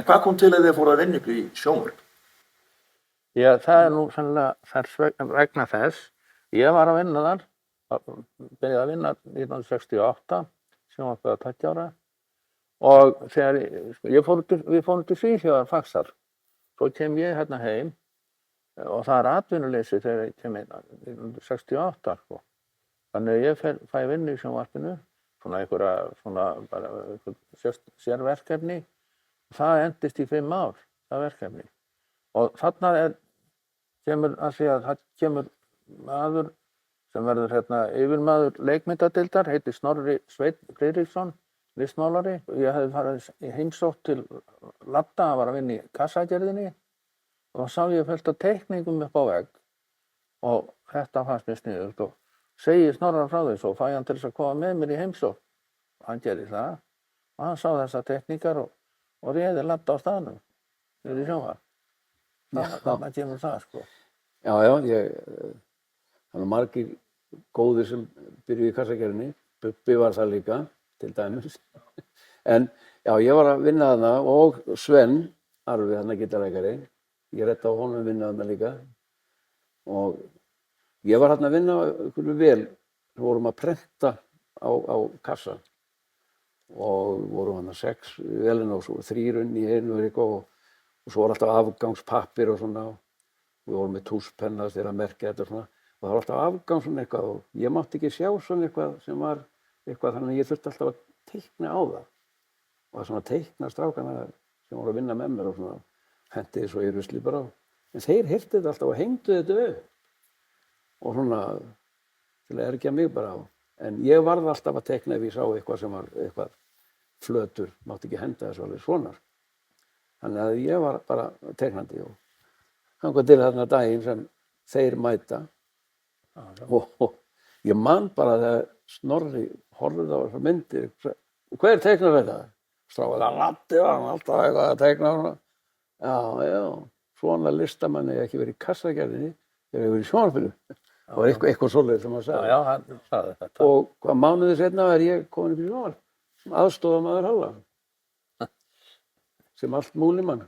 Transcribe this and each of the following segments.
En hvað kom til að þið fóru að vinna upp í sjónvarp? Já, það nú sannlega vegna þess. Ég var að vinna þar, byrjaði að vinna 1968, sjónvarpið var 20 ára. Og þegar við fórum til Svíþjóðar faxar, svo kem ég hérna heim og það atvinnuleysi þegar ég kem inn 1968 sko. Þannig að ég fæ vinnu í sjónvarpinu, bara sérverkefni. Það endist í 5 ár, það verkefni. Og þarna kemur að því að það kemur maður sem verður yfirmaður leikmyndadeildar, heitir Snorri Sveinn Friðriksson, listmálari. Ég hefði farið í heimsótt til Ladda, hann var að vinna í kassagerðinni og þá sá ég fullt af teikningum upp á vegg og þetta fannst mér sniðugt og segi Snorra frá því, svo fæ hann til þess að koma með mér í heimsótt. Hann gerði það og hann sá þessar teikningar og réði Ladda á staðnum niður í sjónvarp. Þarna kemur það sko. Já, það eru margir góðir sem byrjuðu í kassagerðinni. Bubbi var það líka, til dæmis. En já, ég var að vinna þarna og Sven, Arvi, þarna gítarleikari. Ég redda á honum að vinna þarna líka. Og ég var þarna að vinna einhverju vel. Við vorum að prenta á kassa. Og vorum þarna 6 velina og svo 3 í einu og eitthvað. Og svo var alltaf afgangspappir og svona. Við vorum með tússpenna þegar að merkja þetta og svona. Og það var alltaf afgang svona eitthvað og ég mátti ekki sjá svona eitthvað sem var eitthvað, þannig að ég þurfti alltaf að teikna á það. Og það svona teikna strákana sem voru að vinna með mér og svona henti svo í rusli bara á. En þeir hirtu þetta alltaf og hengdu þetta upp. Og svona til að ergja mig bara á. En ég varð alltaf að teikna ef ég sá eitthvað sem var eitthvað flötur, mátti ekki henda þessu alveg svona. Þannig að ég var bara teiknandi og þangað til þarna daginn sem þeir mæta. Og ég man bara þegar Snorri horfði á þessar myndir. Hver teiknar þetta? Strákaði að Laddi var hann alltaf eitthvað að teikna. Já, svona listamann hefði ekki verið í kassagerðinni, þegar hefði verið í sjónvarpinu. Það var eitthvað svoleiðis sem hann sagði. Já, hann sagði þetta. Og hvað mánuði seinna var ég komin upp í sjónvarp, sem aðstofamaður Halla. Sem allt múlimann.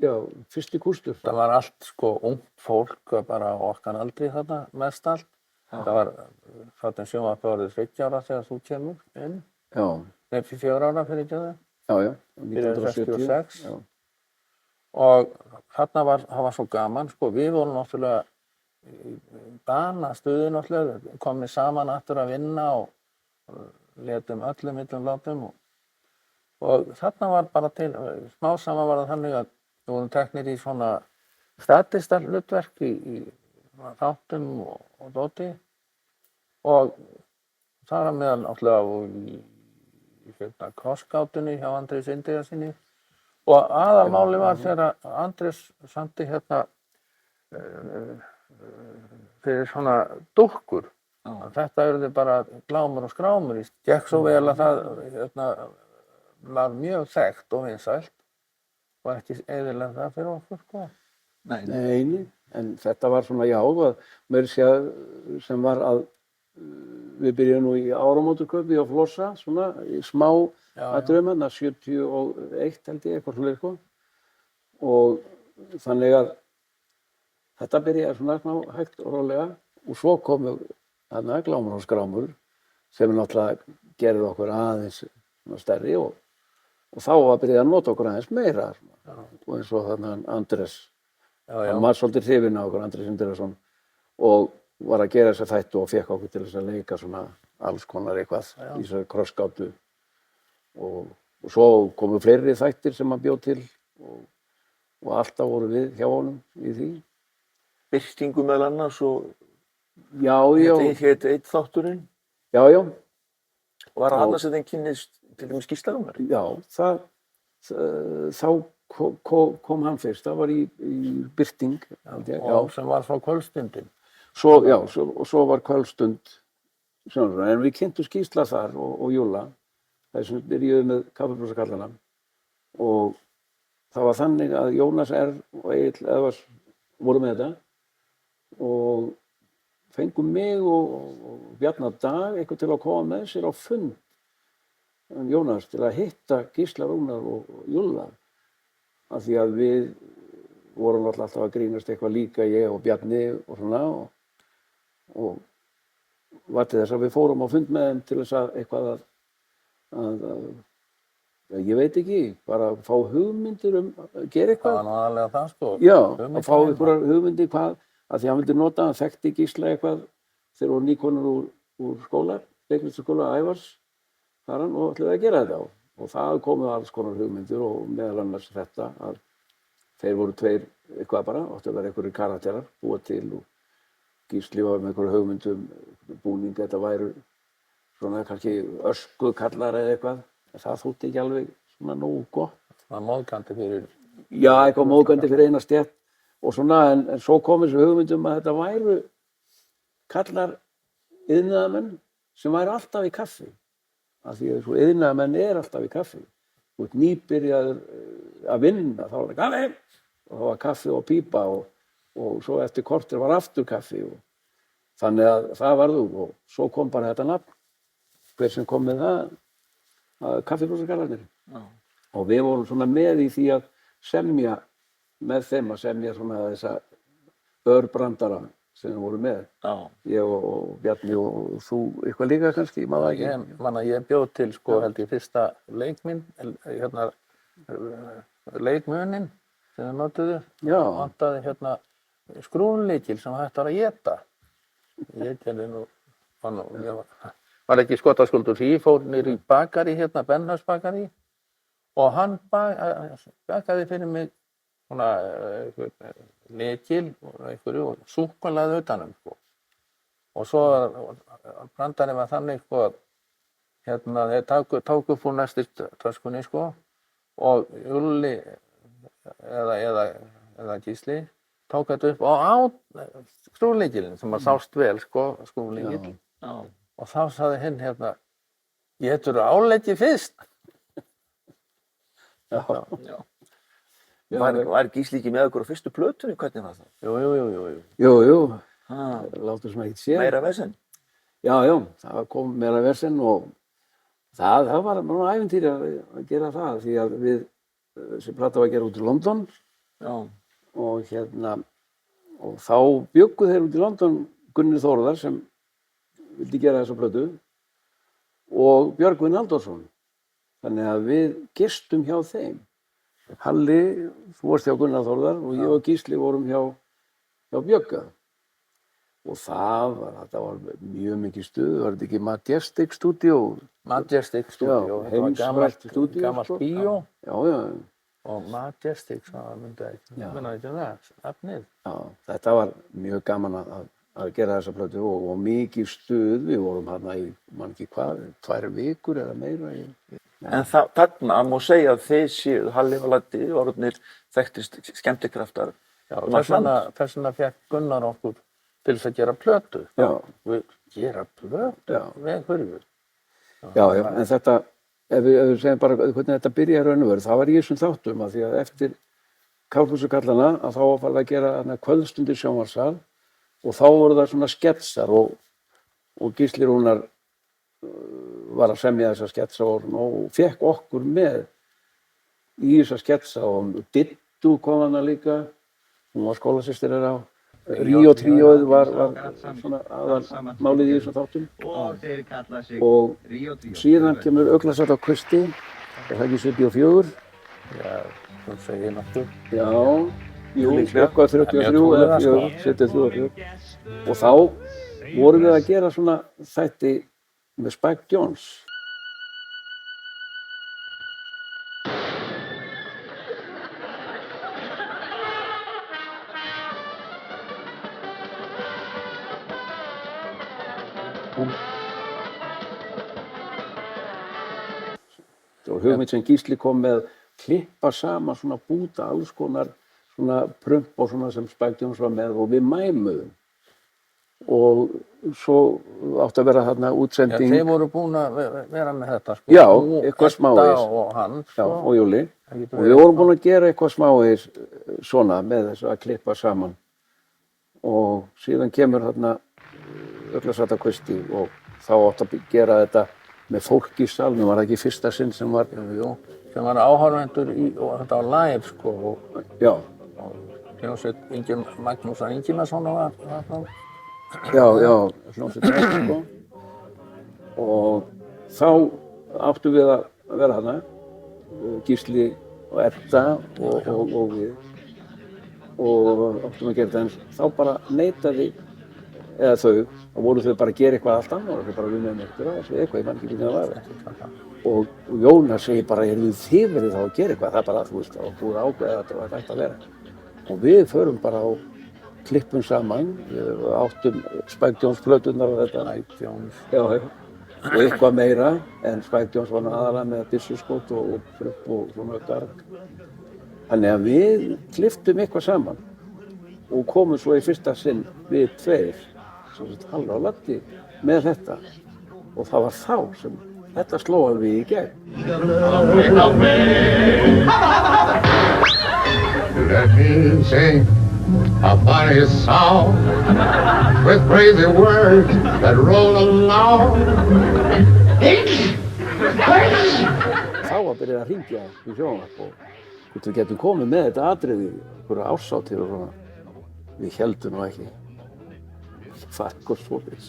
Já, fyrsti kústur. Það var allt sko ungt fólk, bara okkar aldrei þarna mest allt. Það var þarna sjónvarpið orðið 30 ára þegar þú kemur inn. Já. Nei, 4 ára fyrir ekki það. Já, 1966. Já. Og þarna það var svo gaman, sko, við vorum náttúrulega í banastuði náttúrulega, komið saman aftur að vinna og letum öllum illum látum og þarna var bara til, smá saman var það þannig að við vorum teknir í svona statistarhlutverk í þáttum og dóti og það var meðal náttúrulega í krossgátunni hjá Andrés Indriðasyni og aðalmáli var þegar Andrés samdi fyrir svona dúkkur. Þetta urðu bara glámur og skrámur. Gekk svo vel að það var mjög þekkt og vinsælt og ekki eyðilega það fyrir okkur, sko. Nei, en þetta var svona, já, meira segja sem var að við byrjuðum nú í áramótaköpi á Flossa, svona, í smá atriðum, 71 held ég, eitthvað svona eitthvað. Og þannig að þetta byrjaði svona smá hægt og rólega og svo komu þarna glámur og skrámur sem náttúrulega gerði okkur aðeins stærri og þá var byrjað að nota okkur aðeins meira. Og eins og þarna Andrés, hann var svolítið hrifinn á okkur, Andrés Indriðason, og var að gera þessa þættu og fékk okkur til þess að leika svona alls konar eitthvað í þessari krossgátu. Og svo komu fleiri þættir sem hann bjó til og alltaf voru við hjá honum í því. Birtingu meðal annars og Já. Hétt einn þátturinn. Já. Og var hann sem þeim kynnist til dæmis Gíslagamar? Já, þá kom hann fyrst, það var í Birting. Og sem var frá kvöldstundin. Svo var kvöldstund, en við kynntumst Gísla þar og Júlla, þessum byrjuðum með Kaffibrúsakallana og það var þannig að Jónas R. og Egill Eðvars voru með þetta og fengum mig og Bjarna Dag eitthvað til að koma með sér á fund Jónas til að hitta Gísla Rúnar og Júlla af því að við vorum alltaf að grínast eitthvað líka, ég og Bjarni og svona og var til þess að við fórum á fund með þeim til þess að eitthvað að ég veit ekki, bara fá hugmyndir að gera Það eitthvað. var nú aðalega það, sko. Já, Hugmyndir að fá einhverjar hugmyndir hvað, að því hann vildi nota, hann þekkti Gísla eitthvað þegar voru nýkonur úr skóla, leiklistaskóla Ævars, þar hann og ætlaði að gera þetta og það komu alls konar hugmyndir og meðal annars þetta að þeir voru tveir eitthvað bara, áttu að vera einhverjir karakterar, búa til og Gísli var með einhverju hugmyndum, búning, þetta væru svona kannski öskukallar eða eitthvað, en það þótti ekki alveg svona nógu gott. Það var móðgandi fyrir. Já, eitthvað móðgandi fyrir eina stétt og svona, en svo kom þessu hugmyndum að þetta væru kallar iðnaðarmenn sem væru alltaf í kaffi. Af því að svo iðnaðarmenn alltaf í kaffi. Þú ert nýbyrjaður að vinna, þá var það kaffi og þá var kaffi og pípa og svo eftir korter var aftur kaffi og þannig að það varð úr og svo kom bara þetta nafn, hver sem kom með það, kaffibrúsakallarnir. Og við vorum svona með í því að semja með þeim að semja svona þessa örbrandara sem við vorum með. Já. Ég og Bjarni og þú eitthvað líka kannski, maður ekki. Ég man að ég bjóð til, sko, held ég, fyrsta leikminn, hérna, leikmunin sem við notuðu. Já. Vantaði hérna skrúflykil sem hægt var að éta. Ég gerði nú, ég var ekki skotaskuldur því, fór niður í bakari, hérna, Bennhöfs bakari og hann bakaði fyrir mig svona lykil og einhverju og súkkulaði utanum, sko. Og svo brandarinn var þannig, sko, hérna, þeir tóku upp úr næstu töskunni, sko, og Júlli eða Gísli tók þetta upp og á skrúflykilinn sem að sást vel, sko, skrúflykil. Já. Og þá sagði hinn hérna, geturðu áleggið fyrst? Já. Já. Var Gísli ekki með okkur á fyrstu plötunni, hvernig var það? Jú. Látum sem ekkert séð. Meira vesen? Já, það kom meira vesen og það var náttúrulega ævintýri að gera það því að við, þessi plata var að gera út í London. Já. Og og þá bjuggu þeir út í London Gunni Þórðar sem vildi gera þessa plötu og Björgvin Halldórsson. Þannig að við gistum hjá þeim. Halli, þú varst hjá Gunnar Þórðar og ég og Gísli vorum hjá Bjögga. Og þetta var mjög mikið stuð, var þetta ekki Majestic Studio? Majestic Studio, Já, þetta var heimsfrægt stúdíó, gamalt sko. bíó. Já. Og Majestic, það myndi ekki, minna ekki það, efnið. Já, þetta var mjög gaman að gera þessa plötu og mikið stuð, við vorum hérna í, man ekki hvað, 2 vikur eða meira. En þarna má segja að þeir séu, Halli og Laddi, orðnir þekktist skemmtikraftar. Já, þess vegna fekk Gunnar okkur til þess að gera plötu. Já. Við gera plötu? Já. Við hverju? Já, en þetta, ef við segjum bara hvernig þetta byrjaði raun og veru, það var í þessum þáttum að því að eftir Kálfhúsakallana að þá var farið að gera kvöldstundir sjónvarpssal og þá voru það svona sketsar og Gísli Rúnar var að semja þessa sketsa og fekk okkur með í þessa sketsa og Dittu kom hana líka, hún var skólasystir þeirra. Ríó tríóið var svona aðalmálið í þessum þáttum. Og þeir kalla sig Og Ríó Tríó. síðan kemur Uglasat á Kvisti, er það ekki 74? Já, þú segir nokkuð. Já, jú, Líklega. eitthvað 33 Ég trúi eða það, sko. 73 og 4. Og þá vorum við að gera svona þætti með Spike Jones. Og hugmynd sem Gísli kom með klippa saman svona búta, alls konar svona prump og svona sem Spike Jones var með og við mæmuðum. Og svo átti að vera þarna Já, útsending. þeir voru búin að vera með þetta, sko. Já, Þú, eitthvað Edda smávegis. og hann, Já, sko. og Júli. Það getur Og verið við vorum búin að gera eitthvað smávegis svona með þess að klippa saman. Og síðan kemur þarna Uglasat á Kvisti og þá átti að gera þetta með fólk í salnum, var það ekki fyrsta sinn sem var, Jú, sem var áhorfendur og þetta var live, sko, já, og hljómsveit Magnúsar Ingimarssonar var það. já, hljómsveitin, sko. Og þá áttum við að vera þarna, Gísli og Edda og við, og áttum að gera þetta, en þá bara neitaði, eða þau, þá voru þau bara að gera eitthvað allt annað, þau bara að vinna með eitthvað, ég man ekki hvernig það var. Og Jónas segir bara, þið verið þá að gera eitthvað, það er bara, þú veist, og búið að ákveða að þetta var hægt að vera. Og við förum bara á klippum saman, við áttum Spike Jones plöturnar og þetta. Spike Jones. Já, og eitthvað meira, en Spike Jones var aðalega með byssuskot og frupp og svona garg. Þannig að við klipptum eitthvað saman og komum svo í fyrsta sinn við tveir, Halli og Laddi, með þetta. Og það var þá sem þetta sló alveg í gegn. Let me sing a funny song with crazy words that roll along. Þá var byrjað að hringja í sjónvarp og hvort við getum komið með þetta atriði, einhverja árshátíð og svona. Við héldum nú ekki. Það er eitthvað svoleiðis.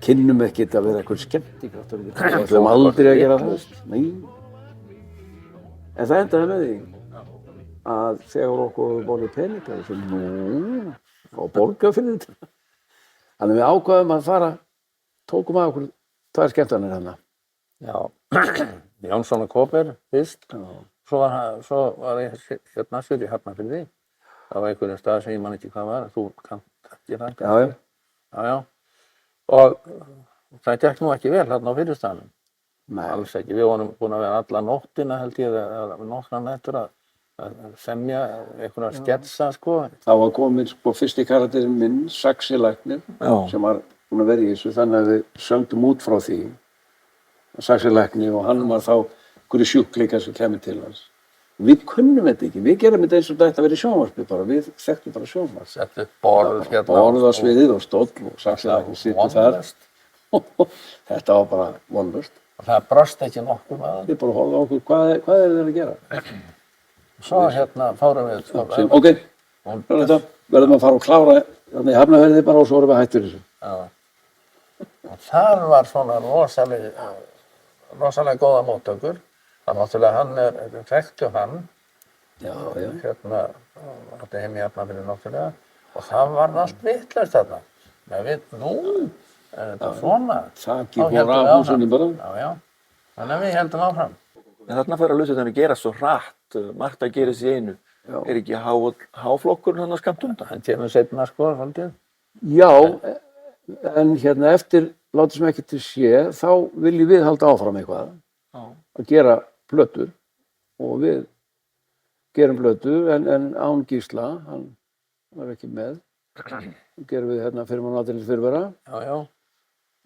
Kynnum ekkert að vera eitthvað skemmtikraftur. Við ætlum aldrei að gera það. Nei. En það endaði með því að þegar okkur borðið peninga, við sem nú, og borga fyrir þetta. Þannig við ákvaðum að fara, tókum að okkur tvær skemmtanir hérna. Já, Jónsson og Kóper fyrst. Svo var ég hérna í Hafnarfirði. Það var einhverjum stað sem ég man ekki hvað var, þú kannt ekki það. Já. Og það gekk nú ekki vel þarna á fyrirstaðnum. Nei. Alls ekki, við vorum búin að vera alla nóttina held ég, nokkra nætur að semja einhverja sketsa, sko. Þá var komin sko fyrsti karakterinn minn, Saxi læknir, sem var búinn að vera í þessu, þannig að við söngdum út frá því, Saxi læknir, og hann var þá einhverju sjúkleikar sem kemur til hans. Við kunnum þetta ekki, við gerum þetta eins og þetta að vera í sjónvarpi bara, við þekktum bara sjónvarp. Settu borð hérna. Borð á sviðið og stóll og Saxi læknir situr þar. Þetta var bara vonlaust. Og það brast ekki nokkuð með það. Við bara horfðum á okkur, hvað er þeir að gera? Svo hérna fórum við. Ok, verðum að fara og klára, þannig Hafnarfirði bara og svo erum við hættir þessu. Já. Og þar var svona rosalega góða móttökur. Það náttúrulega hann þekktu hann. Já. Hérna, átti heim í Hafnarfirði náttúrulega. Og það var allt vitlaust þarna. Men við, þetta svona. Þakki fór af húsunni bara. Já. Þannig að við heldum áfram. En þarna fara hlutirnir að gera svo hratt, margt að gerist í einu. Já. Er ekki háflokkurinn hann skammt undan? Hann kemur seinna, sko, svolítið. Já, en hérna eftir látið sem ekki til sé, þá viljum við halda áfram eitthvað. Já. Að gera plötur og við gerum plötur en án Gísla, hann var ekki með. Gerum við hérna fyrir mann aðeins fyrirvera. Já.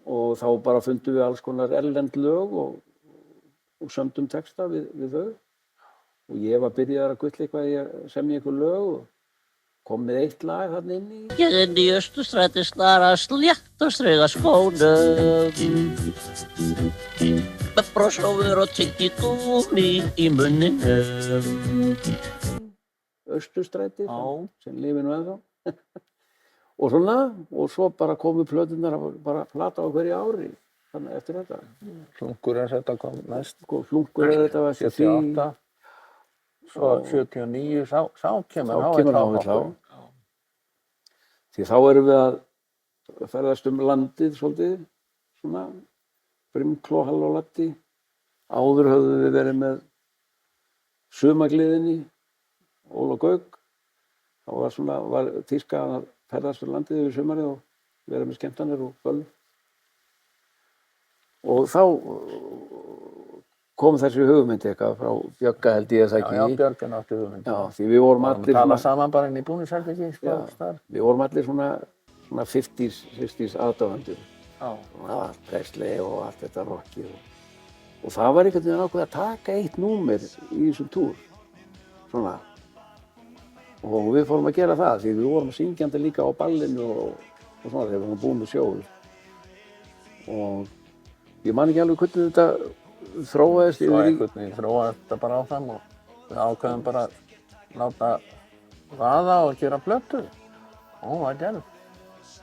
Og þá bara fundum við alls konar erlend lög og sömdum texta við þau. Og ég var byrjaður að gulla eitthvað í að semja einhver lög og kom með eitt lag þarna inn í. Ég inn í Austurstræti snarast létt og strauga skónum. Með brosófur og tyggigúmmí í munninum. Austurstræti, sem lifir nú ennþá. Og svona, og svo bara komu plöturnar bara plata á hverju ári, þannig eftir þetta. Hlunkur þetta kom næst. Hlunkur þetta var 78. Svo 79, sá kemur áhull á. Því þá erum við að ferðast landið svolítið, svona, Brimkló, Halli og Laddi. Áður höfðum við verið með Sumargleðinni, Ól og Gauk. Þá var tíska að ferðast landið yfir sumarið og vera með skemmtanir og böll. Og þá kom þessi hugmynd eitthvað frá Bjögga held ég það ekki. Já, Björgvin átti hugmynd. Já, því við vorum allir tala saman bara inn í búningsherbergi, sko. Við vorum allir svona 50s, 60s aðdáendur. Já. Presley og allt þetta rockið. Og það var einhvern veginn ákveðið að taka eitt númer í þessum túr. Svona. Og við fórum að gera það, því við vorum syngjandi líka á ballinu og svona þegar við vorum búin með sjóður. Og ég man ekki alveg hvernig þetta þróaðist Svo yfir í, einhvern veginn þróaðist þetta bara áfram og við ákveðum bara að láta vaða og gera plötu. Og hún var gerð.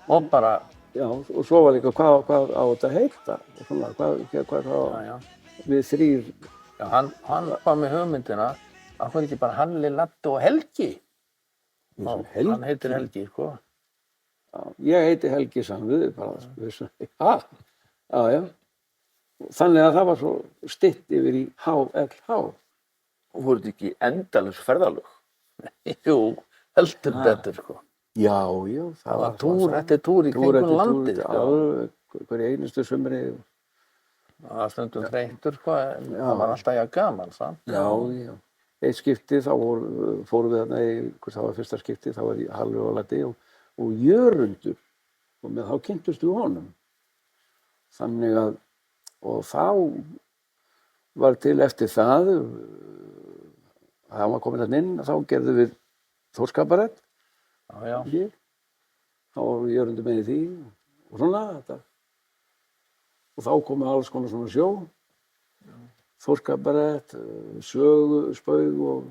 Og bara, já, og svo var líka hvað á þetta að heita, og svona, hvað já. við þrýr, Já, hann kom með hugmyndina að hann ekki bara Halli, Laddi og Helgi. Og Helgi? hann heitir Helgi, sko. já, ég heiti Helgi sann við bara, já, þannig að það var svo stytt yfir í HLH. Og voru þetta ekki endalaus ferðalög? Jú, heldur betur, sko. Já, Það var túr eftir túr í kringum landið, sko. Já, hverju einustu sumri. Það var stundum þreyttur, sko, en það var alltaf jafn gaman, sant? Já. Eitt skipti þá fórum við þarna það var fyrsta skipti, þá var Halli og Laddi og Jörundur og með þá kynntust við honum. Þannig að, og þá var til eftir það, hann var komin þarna inn, þá gerðum við Þórskaparett. Já. Þá var Jörundur með í því og svona þetta. Og þá komu alls konar svona sjó, Þórskaparett, sögu, spaug og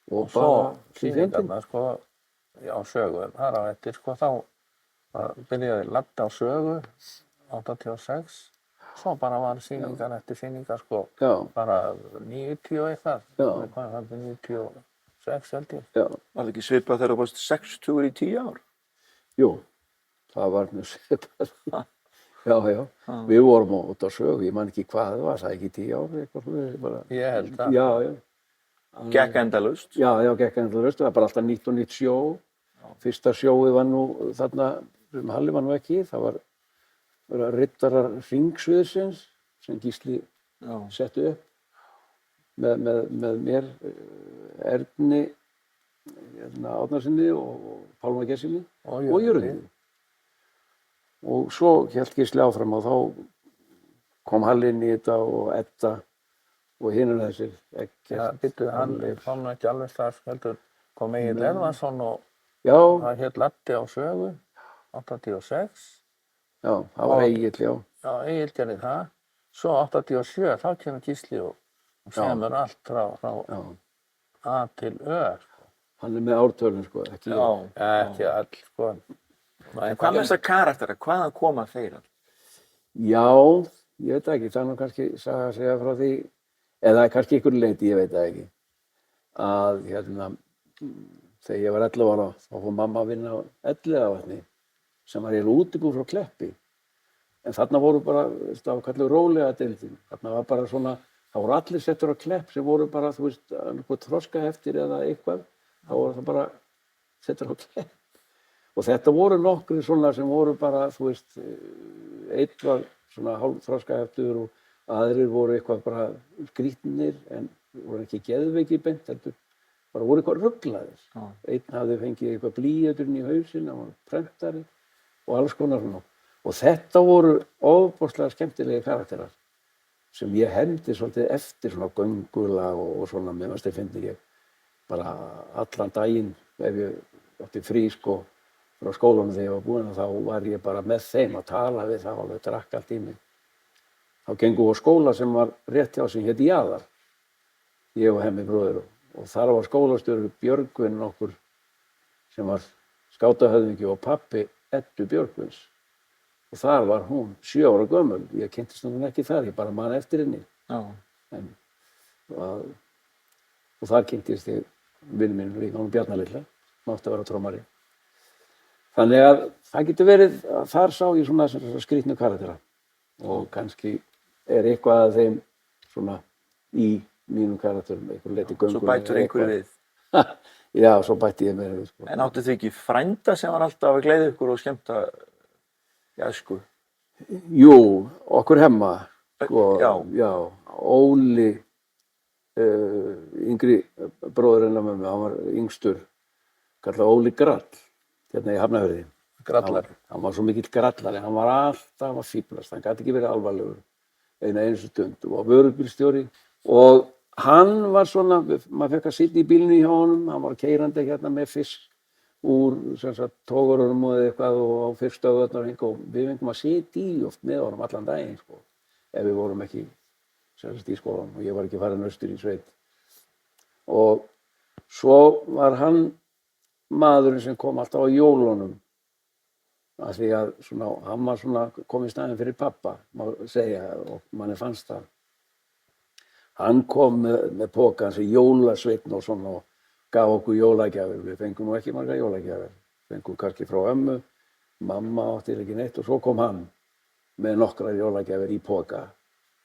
Svo bara sýningarnar, sko, já, sögu, þar á eftir, sko, þá byrjaði Laddi á sögu, 86, svo bara var sýningar eftir sýningar, sko, Já. bara 90 og eitthvað, Já. hvað var þetta, 96 held ég. Já, Var það ekki svipað þegar þú varst 60 í 10 ár? jú, það var mjög svipað. Já, við vorum út á sögu, ég man ekki hvað það var, það ekki 10 ár, eitthvað svona, bara. Ég held það. Já. Gekk endalaust? Já, gekk endalaust, það var bara alltaf nýtt og nýtt sjó. Fyrsta sjóið var nú þarna, sem Halli var nú ekki, það var riddarar hringsviðsins sem Gísli setti upp með mér, Erni Árnasyni og Pálma Gessinni og Jörunni. Og svo hélt Gísli áfram og þá kom Halli inn í þetta og Edda og hinir þessir. Já, býttu, Halli kom nú ekki alveg strax, heldur kom Egill Ervarsson og Já, það hét Laddi á sögu, 86. já, það var Egill, já. Já, Egill gerði það. Svo 87, þá kemur Gísli og semur allt frá Já. A til Ö. Hann með ártölun, sko, ekki ég. Ekki all, sko. En hvað með þessar karaktera? Hvaðan koma þeir? Já, ég veit það ekki, það er nú kannski saga að segja frá því, eða kannski ykkur leyti, ég veit það ekki, að þegar ég var 11 ára, þá fór mamma að vinna á Elliðavatni, sem var eiginlega útibú frá Kleppi. En þarna voru bara, það var kallað rólega deildin, þarna var bara svona, það voru allir settur á Klepp sem voru bara, þú veist, einhver þroskaheftir eða eitthvað, þá voru það bara settur á Klepp. Og þetta voru nokkri svona sem voru bara, þú veist, einn var svona hálfþroskaheftur og aðrir voru eitthvað bara skrýtnir en voru ekki geðveikir beint, heldur bara voru eitthvað ruglaðir. Einn hafði fengið eitthvað blýeiturinn í hausinn, hann var prentari og alls konar svona. Og þetta voru ofboðslega skemmtilegi karakterar sem ég hermdi svolítið eftir svona göngulag og svona, mér fannst ég fyndi ég bara allan daginn ef ég átti frí, sko, frá skólanum þegar ég var búinn, þá var ég bara með þeim að tala við þá, alveg drakk allt í mig. Þá gengum við á skóla sem var rétt hjá sem héti Jaðar, ég og Hemmi bróðir, og þar var skólastjóri Björgvin okkur sem var skátahöfðingi og pabbi Eddu Björgvins. Og þar var hún 7 ára gömul, ég kynntist hún ekki þar, ég bara man eftir henni. Og þar kynntist ég vinur minn líka, hún Bjarna litla, mátti að vera trommari. Þannig að það getur verið, að þar sá ég svona skrýtnu karaktera og kannski eitthvað að þeim svona í mínum karakterum, einhver leyti göngur. Svo bætur einhverju við. Já, svo bætti ég mér við. Sko. En áttu þið ekki frænda sem var alltaf að gleiða ykkur og skemmta í æsku? Jú, okkur Hemma, sko, Já. Óli, yngri bróðir hennar með mig, hann var yngstur, kallað Óli Grall. Hérna í Hafnarfirði. Grallari. Hann var svo mikill grallari, hann var alltaf að fíflast, hann gat ekki verið alvarlegur einu stund og var vörubílstjóri og hann var svona, maður fekk að sitja í bílnum hjá honum, hann var keyrandi hérna með fisk úr sem sagt tógurum og eitthvað og á fyrstöðunar og við fengum að sitja í oft með honum allan daginn sko, ef við vorum ekki sem sagt í skólanum og ég var ekki farin austur í sveit. Og svo var hann maðurinn sem kom alltaf á jólunum af því að svona, hann var svona kom í staðinn fyrir pappa, má segja, og manni fannst það. Hann kom með pokann sem jólasveinn og svona og gaf okkur jólagjafir. Við fengum nú ekki marga jólagjafir. Fengum kannski frá ömmu, mamma átti ekki neitt og svo kom hann með nokkrar jólagjafir í poka,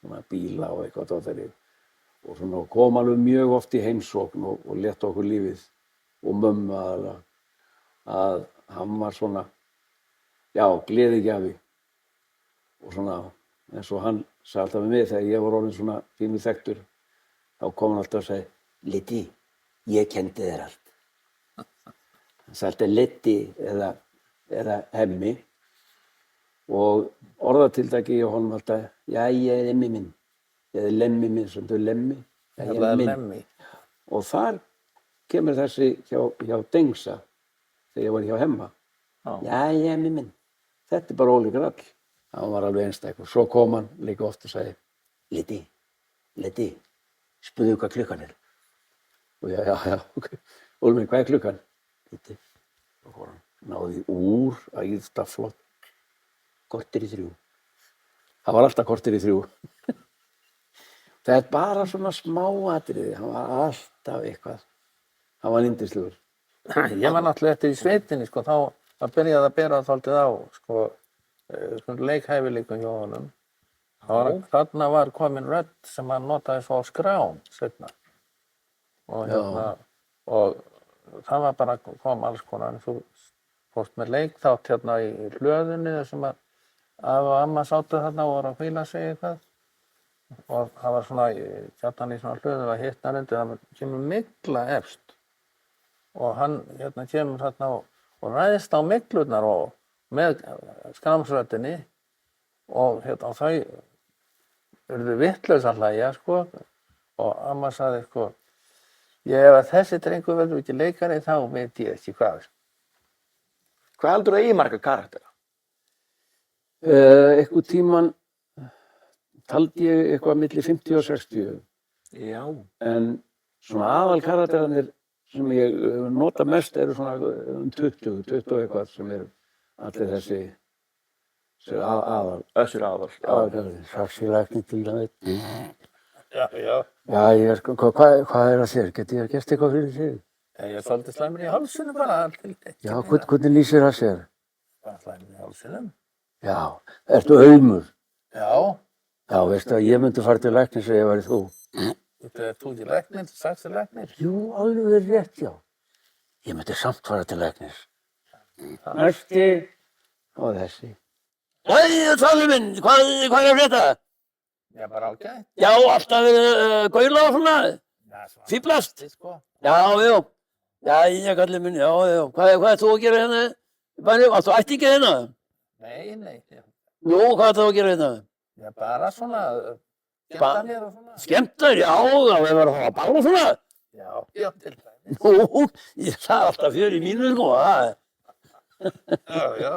svona bíla og eitthvað dótari. Og svona kom alveg mjög oft í heimsókn og létti okkur lífið og mömmu aðalega að hann var svona, já, gleðigjafi og svona eins og hann sagði alltaf við mig þegar ég var orðinn svona pínu þekktur, þá kom hann alltaf og segi, Liddi, ég kenndi þér allt. Hann sagði alltaf Liddi eða Hemmi og orðatiltæki hjá honum alltaf, já, ég Emmi minn, eða Lemmi minn, sem þau Lemmi, já, ég er minn. Lemmi. Og þar kemur þessi hjá Dengsa, þegar ég var hjá Hemma. Já, ég Emmi minn, þetta er bara ólíkur all. Hann var alveg einstæk og svo kom hann líka oft og sagði, Liddi, spurðu hvað klukkan er. Og já, ok. Úlfur, hvað er klukkan? Liddi. Og hann náði úr að íðsta flott. Korter í 3. Það var alltaf korter í 3. Það er bara svona smáatriði, hann var alltaf eitthvað. Hann var yndislegur. Ég var náttúrulega eftir í sveitinni, sko, þá byrjaði að bera þáldið á, sko, leikhæfileikum hjá honum. Þarna var komin rödd sem hann notaði svo á skrám seinna. Og og það var bara kom alls konar. Þú fórst með leikþátt hérna í hlöðunni þar sem að afi og amma sátu þarna og voru að hvíla sig eitthvað. Og það var svona, hérna í svona hlöðu var hitnar undir, það kemur mygla efst. Og hann hérna kemur þarna og ræðist á myglurnar og með skrámsröddinni og hérna og þau urðu vitlaus að hlæja sko og amma sagði sko ef að þessi drengur verður ekki leikari þá veit ég ekki hvað. Hvað heldur þú eigi marga karaktera? Eitthvað tíman taldi ég eitthvað milli 50 og 60. Já. En svona aðal karakterarnir sem ég nota mest eru svona 20 eitthvað sem eru allir þessi aðal. Össur aðal. Saxilæknir til dæmis. Já. Já, ég er sko, hvað er að þér? Geti ég gert eitthvað fyrir þér? Ég er svolítið slæmur í hálsinu bara. Já, hvernig lýsir það sér? Bara slæmur í hálsinum. Já, ertu aumur? Já. Já, veistu að ég myndi fara til læknis ef ég væri þú. Er þú ekki læknir, saxilæknir? Jú, alveg rétt, já. Ég myndi samt fara til læknis. Næsti og þessi. Æ, Talli minn, hvað er að frétta? Já, bara ágætt. Já, alltaf verið gaula og svona, fíblast. Sko. Já. Já, Kalli minn, já. Hvað er þú að gera hérna? Áttu ættingja hérna? Nei. Nú, hvað er þú að gera hérna? Já, bara svona, skemmtanir og svona. Skemmtar, já, það verður að fara að bála svona. Já, til dæmis. Nú, ég það alltaf fjör í mínu, sko, það. Já.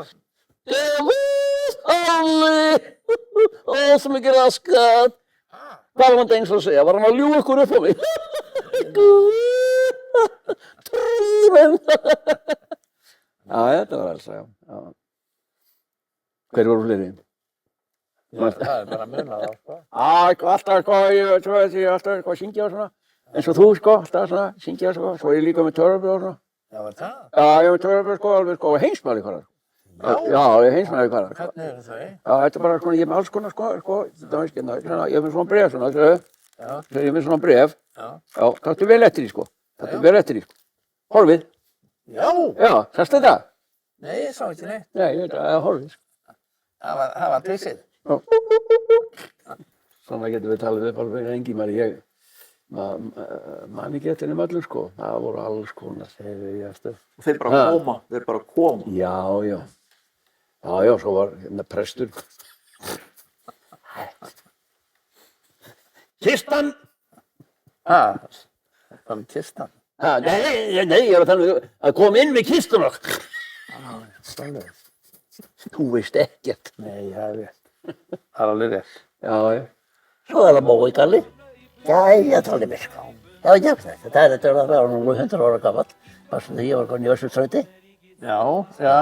Halli, svo mikið raskat. Hvað var hann eins og að segja? Var hann að ljúga ykkur upp á mig? Trúmen. Já, þetta var alls, já. Hver voru fleiri? Það er bara munað á, sko. Alltaf, sko, alltaf, sko, syngja og svona. Eins og þú, sko, alltaf svona, syngja, sko. Svo er ég líka með törnabréf og svona. Já, var það? Já, ég er með törnabréf, sko, alveg, sko, heimsmælikvarðar. Já, ég er heimsmælikvarðar. Hvernig eru þau? Já, þetta er bara, sko, ég er með alls konar, sko, ég er með svona bréf, svona, ég er með svona bréf. Já, taktu vel eftir því, sko. Taktu vel eftir því, sko. Horfið. Já, sástu þetta? Nei, ég sá ekki neitt. Nei, ég veit að horfið. Það var trissið. Svona getum við talað við alveg Ingimar, man ekki eftir þeim öllum, sko. Það voru alls konar, segir ég eftir. Þeir bara koma. Já, svo var hérna prestur. Kistan! Hvað með kistan? Ha, nei, ég er að tala um að koma inn með kistuna. Svoleiðis. Þú veist ekkert. Nei, það er rétt. Það er alveg rétt. Já, já. Svo er það Mói Galli. Jæja, Tolli Myrká. Já, já, þetta er að vera nú 100 ára gamall. Varstu þegar ég var komin í Össursræti? Já, já.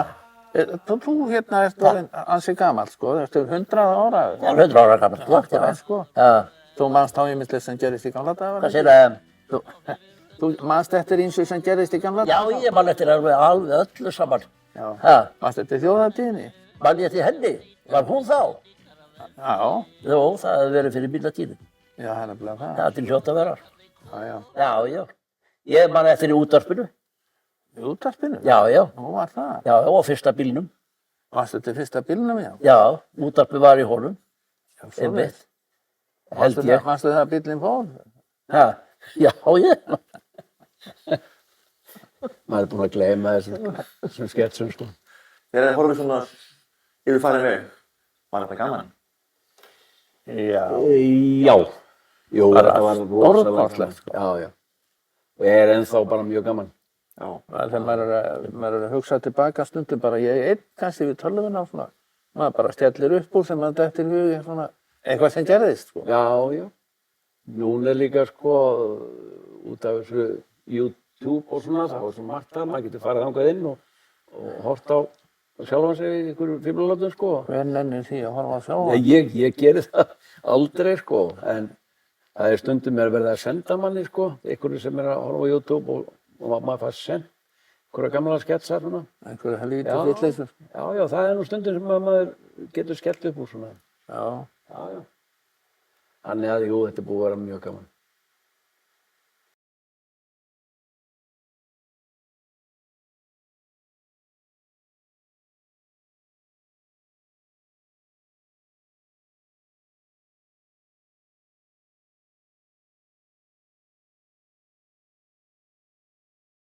Þú hérna ert orðinn ansi gamall, sko. Ertu 100 ára? Já, 100 ára gamall, sko. Já, sko. Já, Þú manst þá ýmislegt sem gerist í gamla daga? hvað segir það? Þú manst eftir ýmsu sem gerist í gamla Já, daga? ég man eftir alveg öllu saman. Já. Ha, Manst eftir þjóðatíðinni? man ég eftir henni? Var hún þá? Já. Jó, það hefði verið fyrir bílatíðin. Já, það er nefnilega það. Það er til hljótt að vera. Já, já. Já, já. Ég man eftir í útvarpinu. Í útvarpinu? Já, já. Nú var það. Já, og fyrsta bílnum. Varstu til fyrsta bílnum, já? Já, útvarpið var í honum. Já, Einmitt. Held Varstu ég. það að bílinn fór? Ha, já, ég. Maður er búinn að gleyma þessum sketsum, sko. Þegar þið horfið svona yfir farin veg, var þetta gaman? Já. Já. Jú, Bara þetta var rosalega stórkostlegt, sko. Já, já. Og ég er ennþá bara mjög gaman. Já. Þegar maður er að hugsa tilbaka stundum bara, ég einn kannski við tölvuna og svona, maður bara stellir upp úr sem maður dettur í hug, svona, eitthvað sem gerðist, sko. Já, já. Núna er líka, sko, út af þessu YouTube og svona, það var svo margt það, maður getur farið þangað inn og hort á sjálfan sig í einhverju fíblalátum, sko. Hver nennir því að horfa á sjálfa? Ég geri það aldrei, sko, en það er stundum verið að senda manni, sko, einhverju sem er að horfa á YouTube og maður fær send einhverja gamla sketsa, svona. Einhverju helvíti Já. vitleysur. Já, já, það er nú stundum sem að maður getur skellt upp úr, svona. Já. Já, já. Þannig að, jú, þetta er búið að vera mjög gaman.